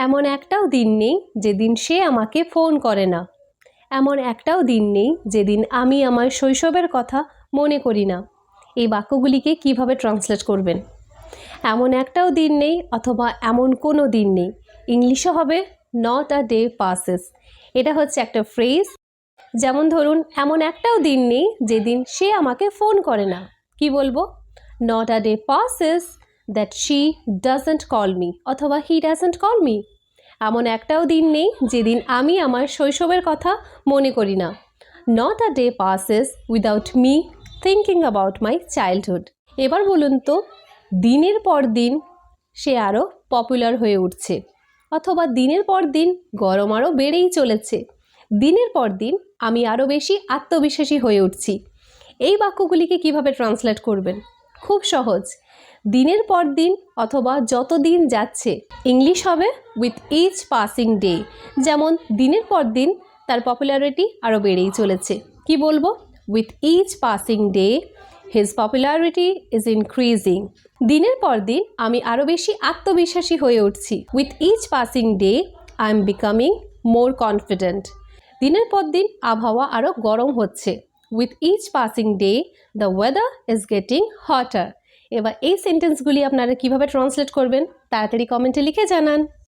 এমন একটাও দিন নেই যেদিন সে আমাকে ফোন করে না। এমন একটাও দিন নেই যেদিন আমি আমার শৈশবের কথা মনে করি না। এই বাক্যগুলিকে কিভাবে ট্রান্সলেট করবেন? এমন একটাও দিন নেই অথবা এমন কোনো দিন নেই। ইংলিশে হবে নট আ ডে পাসেস। এটা হচ্ছে একটা ফ্রেজ। যেমন ধরুন, এমন একটাও দিন নেই যেদিন সে আমাকে ফোন করে না। কি বলবো? Not a day passes that she doesn't call me অথবা হি ডাজন্ট কল মি। এমন একটাও দিন নেই যেদিন আমি আমার শৈশবের কথা মনে করি না। Not a day passes without me thinking about my childhood. এবার বলুন তো, দিনের পর দিন সে আরও পপুলার হয়ে উঠছে, অথবা দিনের পর দিন গরম আরও বেড়েই চলেছে। দিনের পর দিন আমি আরও বেশি আত্মবিশ্বাসী হয়ে উঠছি। এই বাক্যগুলিকে কিভাবে ট্রান্সলেট করবেন? খুব সহজ। দিনের পর দিন অথবা যত দিন যাচ্ছে, ইংলিশ হবে উইথ ইচ পাসিং ডে। যেমন দিনের পর দিন তার পপুলারিটি আরও বেড়েই চলেছে। কি বলবো? With each passing day his popularity is increasing. দিনের পর দিন আমি আরও বেশি আত্মবিশ্বাসী হয়ে উঠছি। With each passing day I am becoming more confident. দিনের পর দিন আবহাওয়া আরও গরম হচ্ছে। With each passing day the weather is getting hotter. এবার এই সেন্টেন্সগুলি আপনারা কিভাবে ট্রান্সলেট করবেন তাড়াতাড়ি কমেন্টে লিখে জানান।